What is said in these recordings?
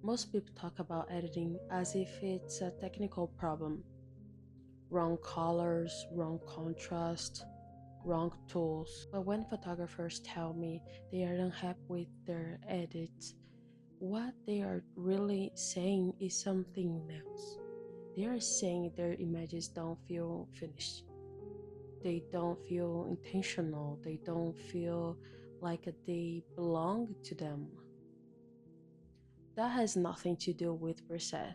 Most people talk about editing as if it's a technical problem. Wrong colors, wrong contrast, wrong tools. But when photographers tell me they are unhappy with their edits, what they are really saying is something else. They are saying their images don't feel finished. They don't feel intentional. They don't feel like they belong to them. That has nothing to do with preset.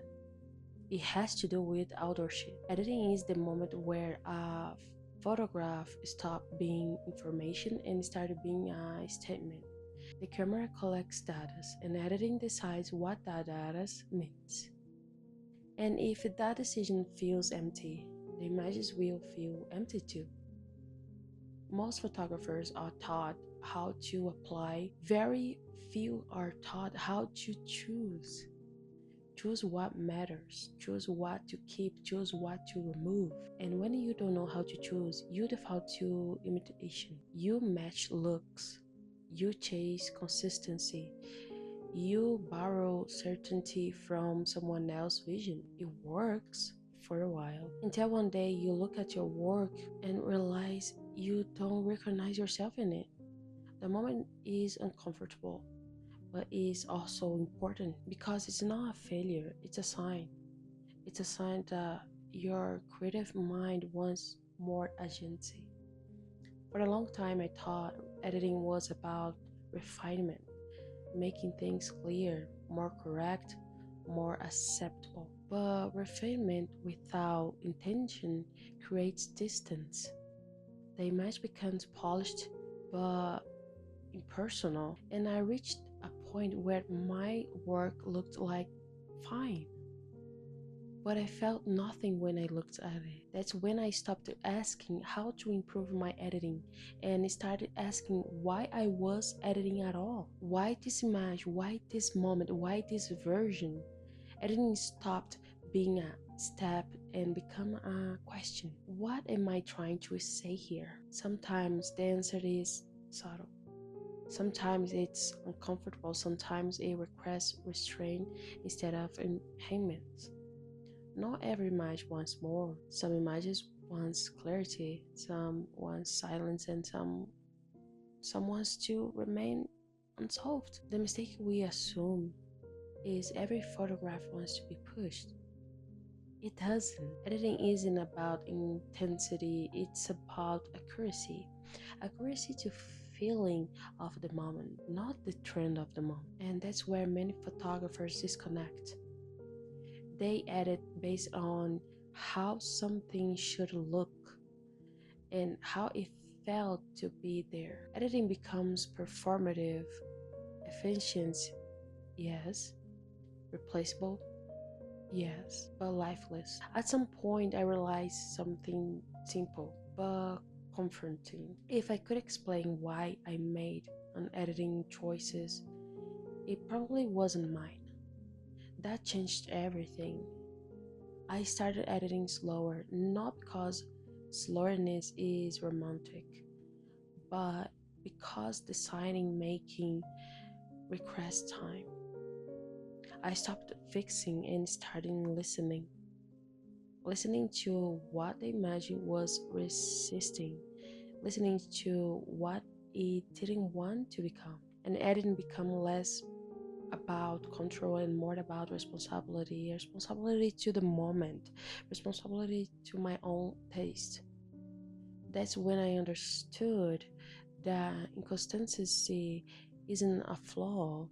It has to do with authorship. Editing is the moment where a photograph stopped being information and started being a statement. The camera collects data, and editing decides what that data means. And if that decision feels empty, the images will feel empty too. Most photographers are taught how to apply, very few are taught how to choose. Choose what matters, choose what to keep, choose what to remove. And when you don't know how to choose, you default to imitation. You match looks, you chase consistency, you borrow certainty from someone else's vision. It works for a while until one day you look at your work and realize you don't recognize yourself in it. The moment is uncomfortable, but is also important because it's not a failure, it's a sign. It's a sign that your creative mind wants more agency. For a long time, I thought editing was about refinement, making things clear, more correct, more acceptable. But refinement without intention creates distance. The image becomes polished but impersonal, and I reached a point where my work looked like fine, but I felt nothing when I looked at it. That's when I stopped asking how to improve my editing and started asking why I was editing at all. Why this image? Why this moment? Why this version? Editing stopped being a step and become a question. What am I trying to say here? Sometimes the answer is subtle. Sometimes it's uncomfortable, sometimes it requires restraint instead of enhancement. Not every image wants more. Some images wants clarity, some wants silence, and some wants to remain unsolved. The mistake we assume is every photograph wants to be pushed. It doesn't. Editing isn't about intensity, it's about accuracy. Accuracy to feeling of the moment, not the trend of the moment. And that's where many photographers disconnect. They edit based on how something should look and how it felt to be there. Editing becomes performative, efficient, yes, replaceable, yes, but lifeless. At some point, I realized something simple but confronting. If I could explain why I made an editing choices, it probably wasn't mine. That changed everything. I started editing slower, not because slowness is romantic, but because designing making requires time. I stopped fixing and started listening to what the image was resisting, listening to what it didn't want to become. And editing become less about control and more about responsibility to the moment, responsibility to my own taste. That's when I understood that inconsistency isn't a flaw,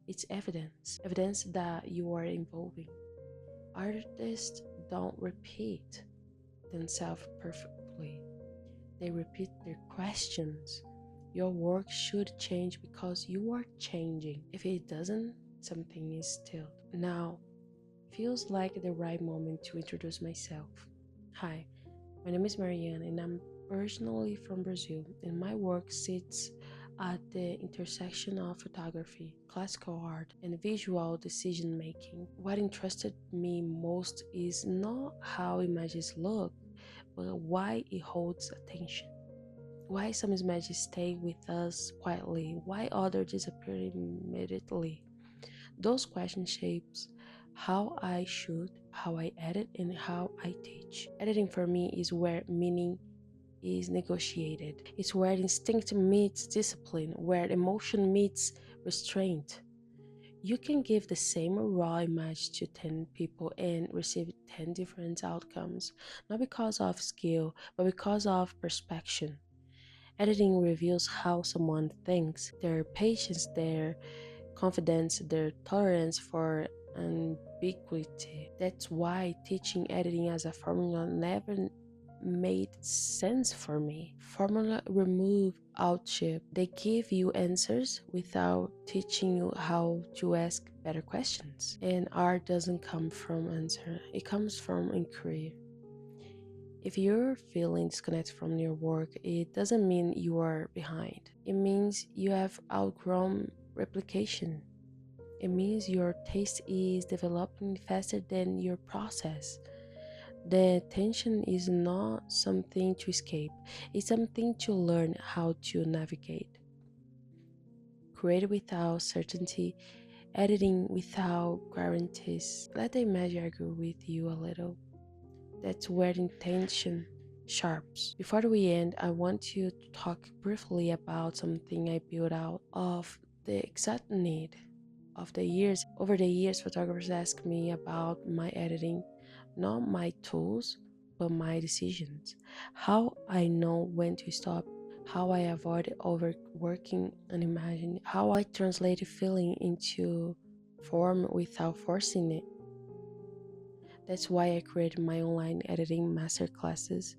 it's evidence that you are evolving. Artists don't repeat themselves perfectly, they repeat their questions. Your work should change because you are changing. If it doesn't, something is still. Now, feels like the right moment to introduce myself. Hi, my name is Marianne and I'm originally from Brazil, and my work sits at the intersection of photography, classical art, and visual decision making. What interested me most is not how images look, but why it holds attention. Why some images stay with us quietly, why others disappear immediately. Those questions shapes how I shoot, how I edit, and how I teach. Editing for me is where meaning is negotiated. It's where instinct meets discipline, where emotion meets restraint. You can give the same raw image to 10 people and receive 10 different outcomes, not because of skill, but because of perspective. Editing reveals how someone thinks, their patience, their confidence, their tolerance for ambiguity. That's why teaching editing as a formula never made sense for me. Formula remove outship. They give you answers without teaching you how to ask better questions. And art doesn't come from answer. It comes from inquiry. If you're feeling disconnected from your work, it doesn't mean you are behind. It means you have outgrown replication. It means your taste is developing faster than your process. The tension is not something to escape, it's something to learn how to navigate. Create without certainty, editing without guarantees. Let the image argue with you a little. That's where intention sharps. Before we end, I want to talk briefly about something I built out of the exact need of the years. Over the years, photographers ask me about my editing, not my tools, but my decisions. How I know when to stop, how I avoid overworking and imagine, how I translate a feeling into form without forcing it. That's why I created my online editing masterclasses,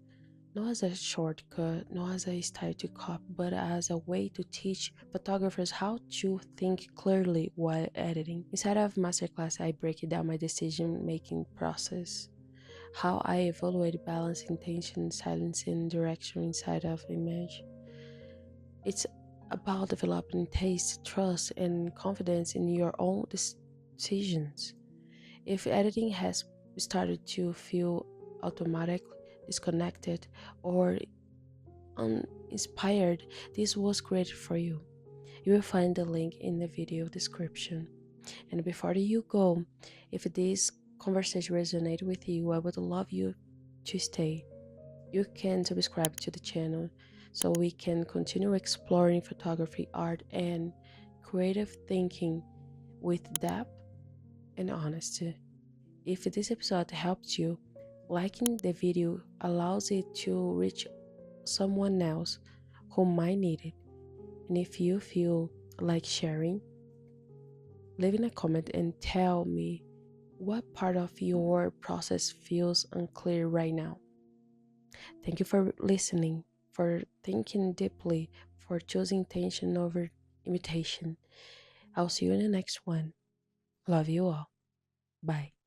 not as a shortcut, not as a style to copy, but as a way to teach photographers how to think clearly while editing. Inside of masterclass, I break it down my decision-making process, how I evaluate balance, intention, silence, and direction inside of image. It's about developing taste, trust, and confidence in your own decisions. If editing has started to feel automatic, disconnected, or uninspired, this was created for you. You will find the link in the video description. And before you go, if this conversation resonated with you, I would love you to stay. You can subscribe to the channel so we can continue exploring photography, art, and creative thinking with depth and honesty. If this episode helped you, liking the video allows it to reach someone else who might need it. And if you feel like sharing, leave in a comment and tell me what part of your process feels unclear right now. Thank you for listening, for thinking deeply, for choosing tension over imitation. I'll see you in the next one. Love you all. Bye.